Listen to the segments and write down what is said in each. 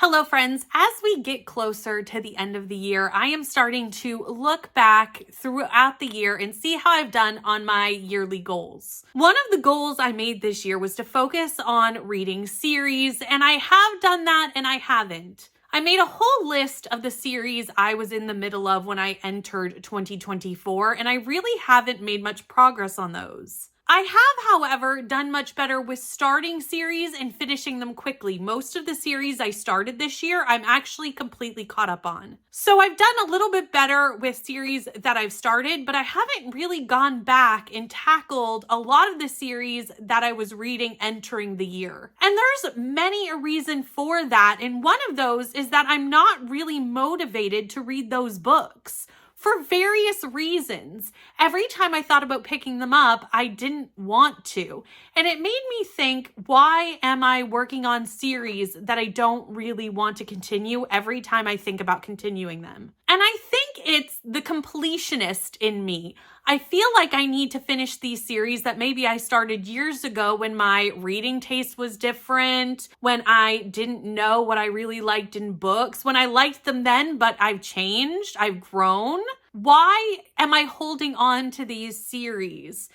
Hello friends, as we get closer to the end of the year, I am starting to look back throughout the year and see how I've done on my yearly goals. One of the goals I made this year was to focus on reading series, and I have done that and I haven't. I made a whole list of the series I was in the middle of when I entered 2024, and I really haven't made much progress on those. I have, however, done much better with starting series and finishing them quickly. Most of the series I started this year, I'm actually completely caught up on. So I've done a little bit better with series that I've started, but I haven't really gone back and tackled a lot of the series that I was reading entering the year. And there's many a reason for that, and one of those is that I'm not really motivated to read those books. For various reasons. Every time I thought about picking them up, I didn't want to. And it made me think, why am I working on series that I don't really want to continue every time I think about continuing them? And I think it's the completionist in me. I feel like I need to finish these series that maybe I started years ago when my reading taste was different, when I didn't know what I really liked in books, when I liked them then, but I've changed, I've grown. Why am I holding on to these series?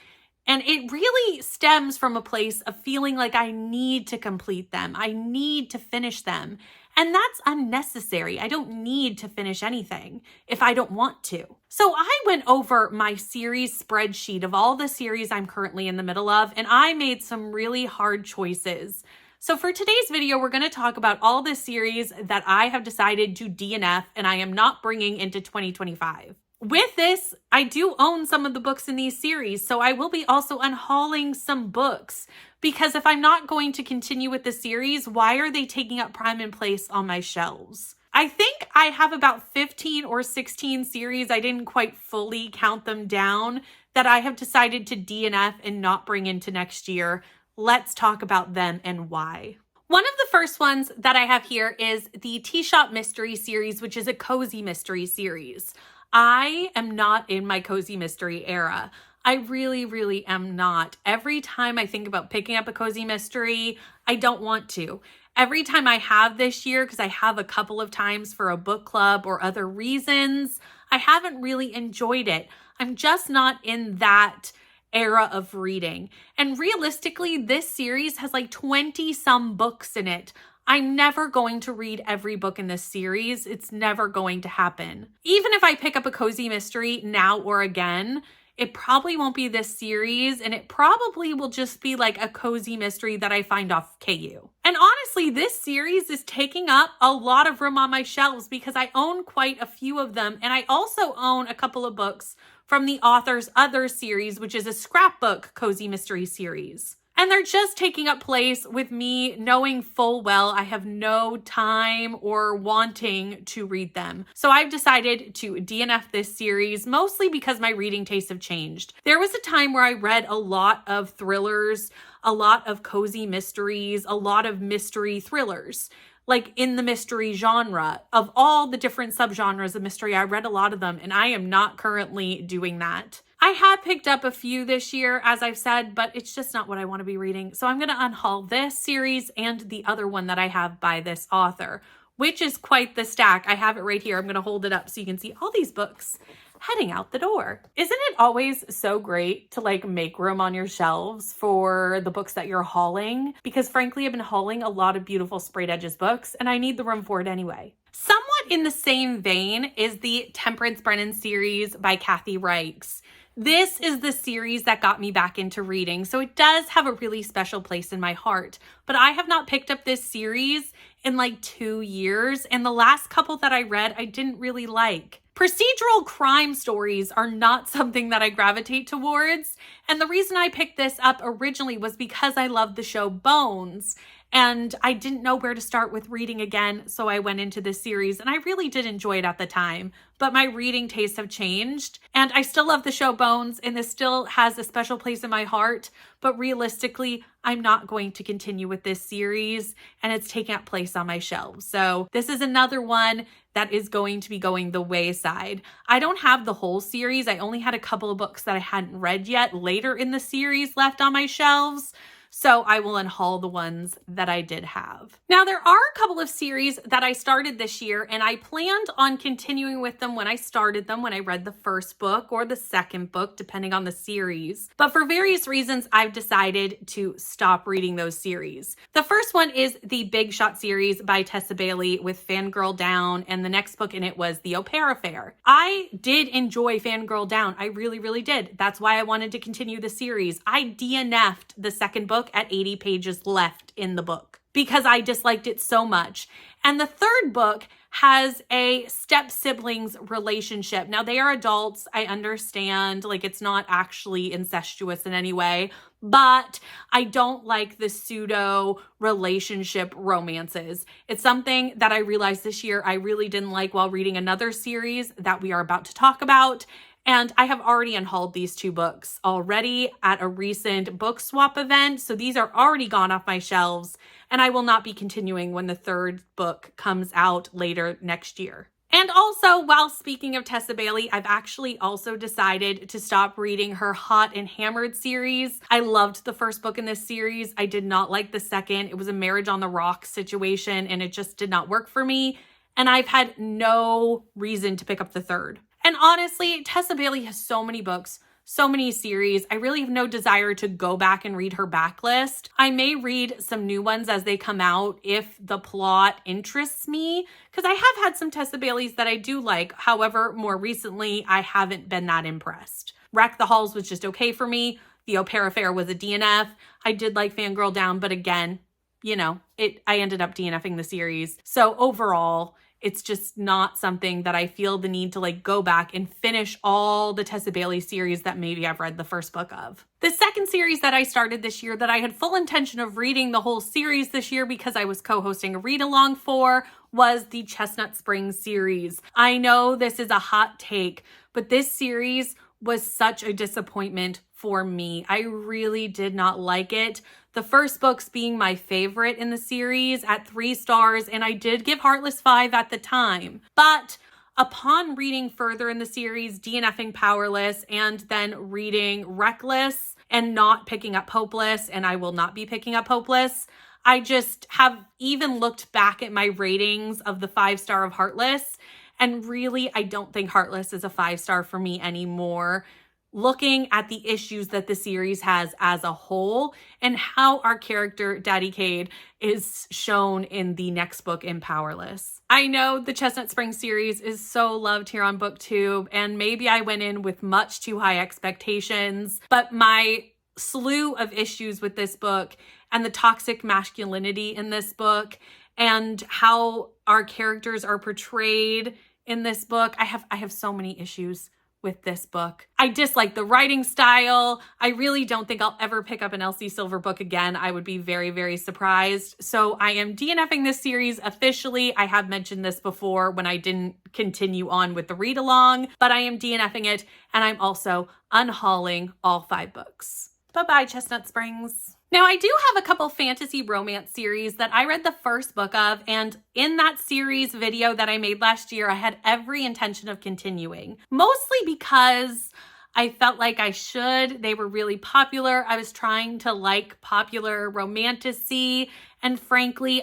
And it really stems from a place of feeling like I need to complete them. I need to finish them. And that's unnecessary. I don't need to finish anything if I don't want to. So I went over my series spreadsheet of all the series I'm currently in the middle of, and I made some really hard choices. So for today's video, we're going to talk about all the series that I have decided to DNF and I am not bringing into 2025. With this, I do own some of the books in these series, so I will be also unhauling some books, because if I'm not going to continue with the series, why are they taking up prime and place on my shelves? I think I have about 15 or 16 series, I didn't quite fully count them down, that I have decided to DNF and not bring into next year. Let's talk about them and why. One of the first ones that I have here is the Tea Shop Mystery series, which is a cozy mystery series. I am not in my cozy mystery era. I really am not. Every time I think about picking up a cozy mystery, I don't want to. Every time I have this year, because I have a couple of times for a book club or other reasons, I haven't really enjoyed it. I'm just not in that era of reading. And realistically, this series has like 20 some books in it. I'm never going to read every book in this series. It's never going to happen. Even if I pick up a cozy mystery now or again, it probably won't be this series, and it probably will just be like a cozy mystery that I find off KU. And honestly, this series is taking up a lot of room on my shelves because I own quite a few of them, and I also own a couple of books from the author's other series, which is a scrapbook cozy mystery series. And they're just taking up place with me knowing full well I have no time or wanting to read them. So I've decided to DNF this series, mostly because my reading tastes have changed. There was a time where I read a lot of thrillers, a lot of cozy mysteries, a lot of mystery thrillers. Like in the mystery genre. Of all the different subgenres of mystery, I read a lot of them, and I am not currently doing that. I have picked up a few this year, as I've said, but it's just not what I want to be reading. So I'm going to unhaul this series and the other one that I have by this author, which is quite the stack. I have it right here. I'm going to hold it up so you can see all these books heading out the door. Isn't it always so great to like make room on your shelves for the books that you're hauling? Because frankly, I've been hauling a lot of beautiful sprayed edges books and I need the room for it anyway. Somewhat in the same vein is the Temperance Brennan series by Kathy Reichs. This is the series that got me back into reading, so it does have a really special place in my heart. But I have not picked up this series in like 2 years, and the last couple that I read, I didn't really like. Procedural crime stories are not something that I gravitate towards, and the reason I picked this up originally was because I loved the show Bones, and I didn't know where to start with reading again, so I went into this series, and I really did enjoy it at the time, but my reading tastes have changed, and I still love the show Bones, and this still has a special place in my heart, but realistically, I'm not going to continue with this series, and it's taking up place on my shelves. So this is another one that is going to be going the wayside. I don't have the whole series. I only had a couple of books that I hadn't read yet later in the series left on my shelves. so I will unhaul the ones that I did have. Now, there are a couple of series that I started this year, and I planned on continuing with them when I started them, when I read the first book or the second book, depending on the series. But for various reasons, I've decided to stop reading those series. The first one is the Big Shot series by Tessa Bailey with Fangirl Down, and the next book in it was The Au Pair Affair. I did enjoy Fangirl Down. I really, really did. That's why I wanted to continue the series. I DNF'd the second book at 80 pages left in the book because I disliked it so much. And the third book has a step-siblings relationship. Now, they are adults. I understand, like, it's not actually incestuous in any way, but I don't like the pseudo relationship romances. It's something that I realized this year I really didn't like while reading another series that we are about to talk about. And I have already unhauled these two books already at a recent book swap event. So these are already gone off my shelves, and I will not be continuing when the third book comes out later next year. And also, while speaking of Tessa Bailey, I've actually also decided to stop reading her Hot and Hammered series. I loved the first book in this series. I did not like the second. It was a Marriage on the Rocks situation, and it just did not work for me. And I've had no reason to pick up the third. And honestly, Tessa Bailey has so many books, so many series. I really have no desire to go back and read her backlist. I may read some new ones as they come out if the plot interests me, because I have had some Tessa Baileys that I do like. However, more recently, I haven't been that impressed. Wreck the Halls was just okay for me. The Au Pair Affair was a DNF. I did like Fangirl Down, but again, I ended up DNFing the series. So overall, it's just not something that I feel the need to go back and finish all the Tessa Bailey series that maybe I've read the first book of. The second series that I started this year that I had full intention of reading the whole series this year because I was co-hosting a read-along for was the Chestnut Springs series. I know this is a hot take, but this series was such a disappointment for me. I really did not like it. The first books being my favorite in the series at 3 stars, and I did give Heartless 5 at the time. But upon reading further in the series, DNFing Powerless, and then reading Reckless and not picking up Hopeless, and I will not be picking up Hopeless, I just have even looked back at my ratings of the 5-star of Heartless, and really, I don't think Heartless is a 5-star for me anymore. Looking at the issues that the series has as a whole and how our character, Daddy Cade, is shown in the next book in Powerless. I know the Chestnut Springs series is so loved here on BookTube, and maybe I went in with much too high expectations, but my slew of issues with this book and the toxic masculinity in this book and how our characters are portrayed in this book, I have so many issues with this book. I dislike the writing style. I really don't think I'll ever pick up an Elsie Silver book again. I would be very, very surprised. So I am DNFing this series officially. I have mentioned this before when I didn't continue on with the read along, but I am DNFing it, and I'm also unhauling all 5 books. Bye-bye, Chestnut Springs. Now, I do have a couple fantasy romance series that I read the first book of, and in that series video that I made last year, I had every intention of continuing. Mostly because I felt like I should. They were really popular. I was trying to like popular romantasy, and frankly,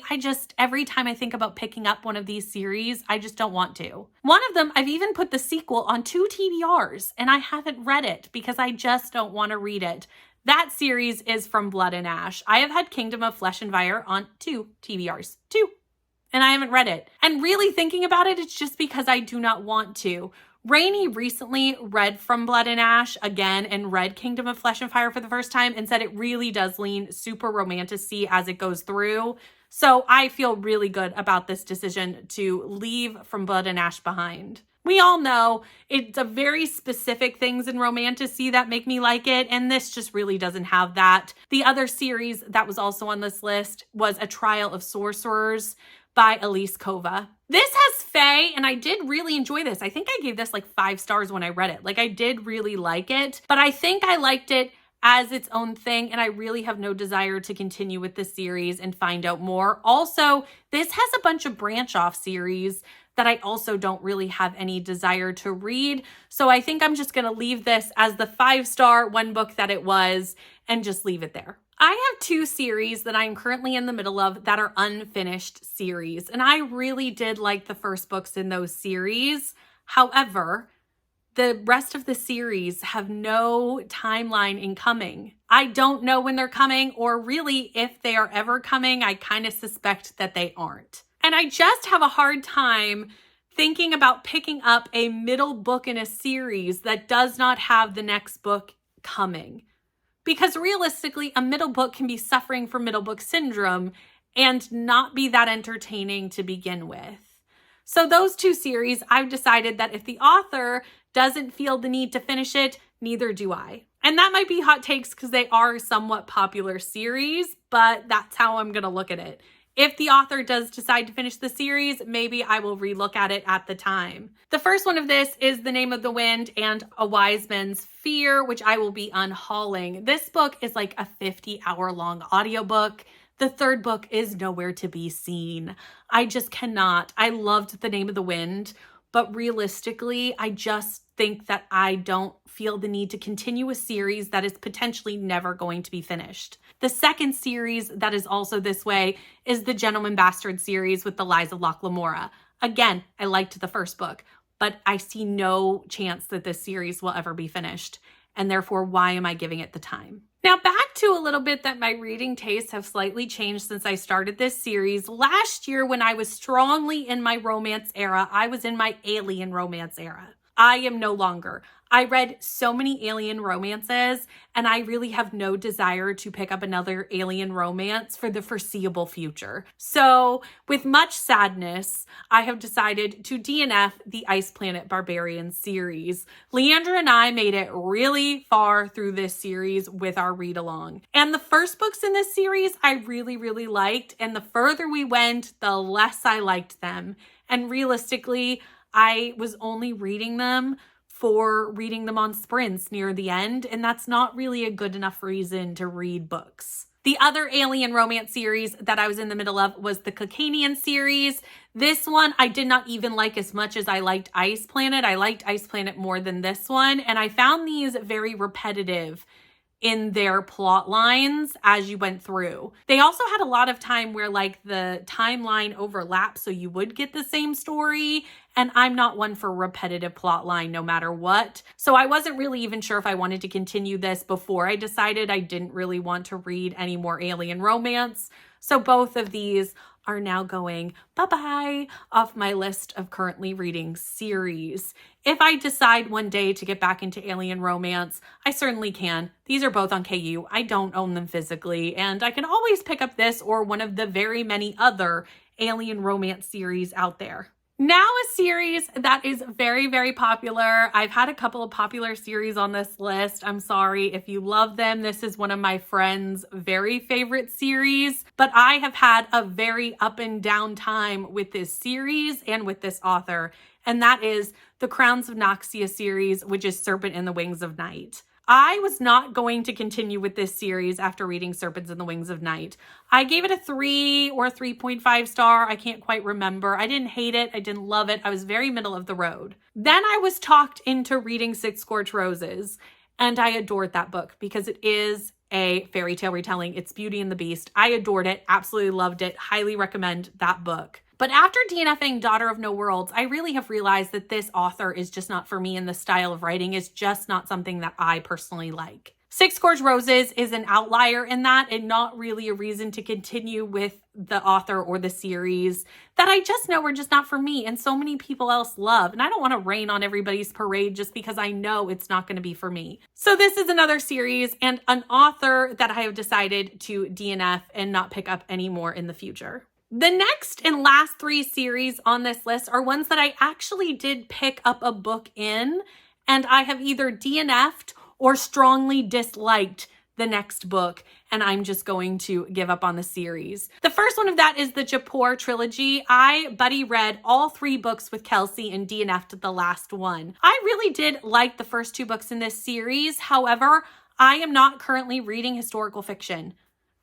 every time I think about picking up one of these series, I just don't want to. One of them, I've even put the sequel on 2 TBRs, and I haven't read it because I just don't want to read it. That series is From Blood and Ash. I have had Kingdom of Flesh and Fire on 2 TBRs. 2. And I haven't read it. And really thinking about it, it's just because I do not want to. Rainey recently read From Blood and Ash again and read Kingdom of Flesh and Fire for the first time and said it really does lean super romantic-y as it goes through. So I feel really good about this decision to leave From Blood and Ash behind. We all know it's a very specific things in romantasy that make me like it, and this just really doesn't have that. The other series that was also on this list was A Trial of Sorcerers by Elise Kova. This has Faye, and I did really enjoy this. I think I gave this 5 stars when I read it. I did really like it, but I think I liked it as its own thing, and I really have no desire to continue with the series and find out more. Also, this has a bunch of branch-off series that I also don't really have any desire to read. So I think I'm just going to leave this as the 5-star one book that it was and just leave it there. I have two series that I'm currently in the middle of that are unfinished series, and I really did like the first books in those series. However, the rest of the series have no timeline in coming. I don't know when they're coming, or really if they are ever coming. I kind of suspect that they aren't. And I just have a hard time thinking about picking up a middle book in a series that does not have the next book coming. Because realistically, a middle book can be suffering from middle book syndrome and not be that entertaining to begin with. So those two series, I've decided that if the author doesn't feel the need to finish it, neither do I. And that might be hot takes because they are somewhat popular series, but that's how I'm going to look at it. If the author does decide to finish the series, maybe I will relook at it at the time. The first one of this is The Name of the Wind and A Wise Man's Fear, which I will be unhauling. This book is like a 50-hour-long audiobook. The third book is nowhere to be seen. I just cannot. I loved The Name of the Wind, but realistically, I just think that I don't feel the need to continue a series that is potentially never going to be finished. The second series that is also this way is the Gentleman Bastard series with the Lies of Locke Lamora. Again, I liked the first book, but I see no chance that this series will ever be finished, and therefore, why am I giving it the time? Now, back to a little bit that my reading tastes have slightly changed since I started this series. Last year, when I was strongly in my romance era, I was in my alien romance era. I am no longer. I read so many alien romances, and I really have no desire to pick up another alien romance for the foreseeable future. So, with much sadness, I have decided to DNF the Ice Planet Barbarian series. Leandra and I made it really far through this series with our read-along. And the first books in this series I really, really liked, and the further we went, the less I liked them. And realistically, I was only reading them for reading them on sprints near the end, and that's not really a good enough reason to read books. The other alien romance series that I was in the middle of was the Caucanian series. This one I did not even like as much as I liked Ice Planet. I liked Ice Planet more than this one, and I found these very repetitive in their plot lines as you went through. They also had a lot of time where like the timeline overlapped so you would get the same story, and I'm not one for repetitive plot line no matter what. So I wasn't really even sure if I wanted to continue this before I decided I didn't really want to read any more alien romance. So both of these are now going bye-bye off my list of currently reading series. If I decide one day to get back into alien romance, I certainly can. These are both on KU. I don't own them physically, and I can always pick up this or one of the very many other alien romance series out there. Now a series that is very, very popular. I've had a couple of popular series on this list. I'm sorry if you love them. This is one of my friend's very favorite series, but I have had a very up and down time with this series and with this author, and that is the Crowns of Noxia series, which is Serpent in the Wings of Night. I was not going to continue with this series after reading Serpents in the Wings of Night. I gave it a 3 or 3.5 star. I can't quite remember. I didn't hate it. I didn't love it. I was very middle of the road. Then I was talked into reading Six Scorched Roses, and I adored that book because it is a fairy tale retelling. It's Beauty and the Beast. I adored it. Absolutely loved it. Highly recommend that book. But after DNFing Daughter of No Worlds, I really have realized that this author is just not for me, and the style of writing is just not something that I personally like. Six Scorched Roses is an outlier in that, and not really a reason to continue with the author or the series that I just know are just not for me and so many people else love. And I don't want to rain on everybody's parade just because I know it's not going to be for me. So this is another series and an author that I have decided to DNF and not pick up anymore in the future. The next and last 3 series on this list are ones that I actually did pick up a book in, and I have either DNF'd or strongly disliked the next book, and I'm just going to give up on the series. The first one of that is the Japor trilogy. I buddy read all 3 books with Kelsey and DNF'd the last one. I really did like the first 2 books in this series. However, I am not currently reading historical fiction.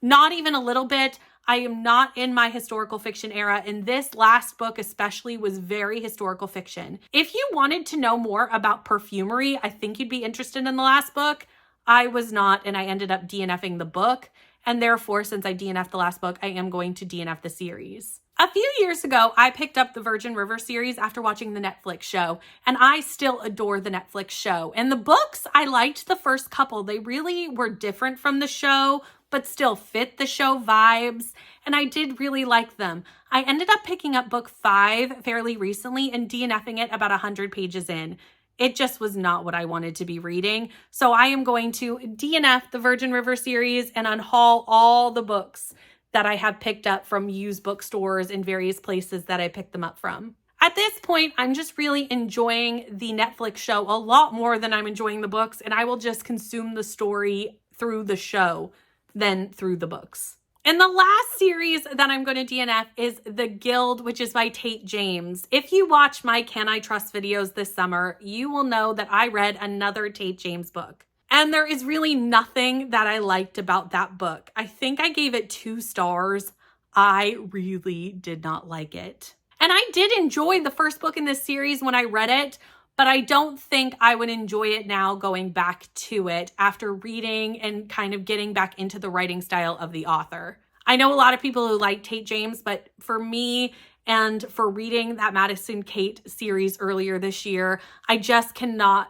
Not even a little bit. I am not in my historical fiction era, and this last book especially was very historical fiction. If you wanted to know more about perfumery, I think you'd be interested in the last book. I was not, and I ended up DNFing the book. and therefore, since I DNF'd the last book, I am going to DNF the series. A few years ago, I picked up the Virgin River series after watching the Netflix show, and I still adore the Netflix show. And the books, I liked the first couple. They really were different from the show, but still fit the show vibes, and I did really like them. I ended up picking up book 5 fairly recently and DNFing it about 100 pages in. It just was not what I wanted to be reading. So I am going to DNF the Virgin River series and unhaul all the books that I have picked up from used bookstores in various places that I picked them up from. At this point, I'm just really enjoying the Netflix show a lot more than I'm enjoying the books, and I will just consume the story through the show than through the books. And the last series that I'm going to DNF is The Guild, which is by Tate James. If you watch my Can I Trust videos this summer, you will know that I read another Tate James book. And there is really nothing that I liked about that book. I think I gave it 2 stars. I really did not like it. And I did enjoy the first book in this series when I read it, but I don't think I would enjoy it now going back to it after reading and kind of getting back into the writing style of the author. I know a lot of people who like Tate James, but for me and for reading that Madison Kate series earlier this year, I just cannot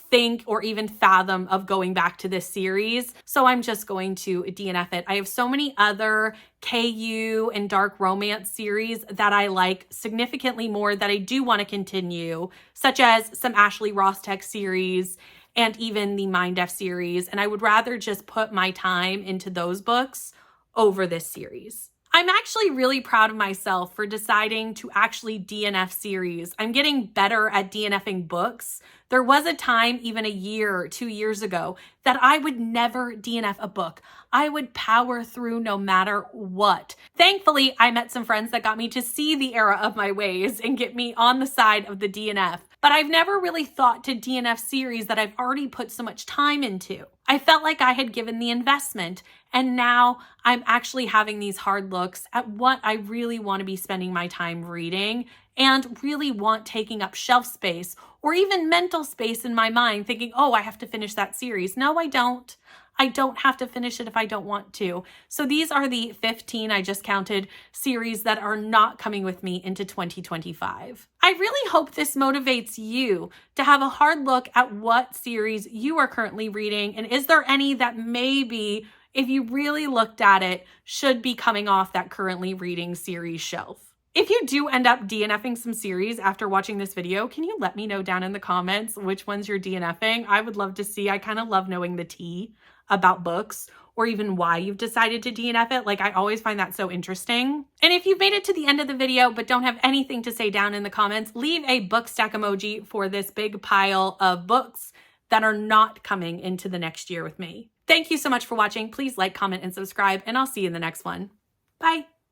think or even fathom of going back to this series. So I'm just going to DNF it. I have so many other KU and dark romance series that I like significantly more that I do want to continue, such as some Ashley Rostek series and even the Mind F series. And I would rather just put my time into those books over this series. I'm actually really proud of myself for deciding to actually DNF series. I'm getting better at DNFing books. There was a time, even a year, 2 years ago, that I would never DNF a book. I would power through no matter what. Thankfully, I met some friends that got me to see the error of my ways and get me on the side of the DNF. But I've never really thought to DNF series that I've already put so much time into. I felt like I had given the investment, and now I'm actually having these hard looks at what I really want to be spending my time reading and really want taking up shelf space or even mental space in my mind thinking, oh, I have to finish that series. No, I don't. I don't have to finish it if I don't want to. So these are the 15 I just counted series that are not coming with me into 2025. I really hope this motivates you to have a hard look at what series you are currently reading, and is there any that maybe, if you really looked at it, should be coming off that currently reading series shelf. If you do end up DNFing some series after watching this video, can you let me know down in the comments which ones you're DNFing? I would love to see. I kind of love knowing the tea about books or even why you've decided to DNF it. Like, I always find that so interesting. And if you've made it to the end of the video but don't have anything to say down in the comments, leave a book stack emoji for this big pile of books that are not coming into the next year with me. Thank you so much for watching. Please like, comment, and subscribe, and I'll see you in the next one. Bye.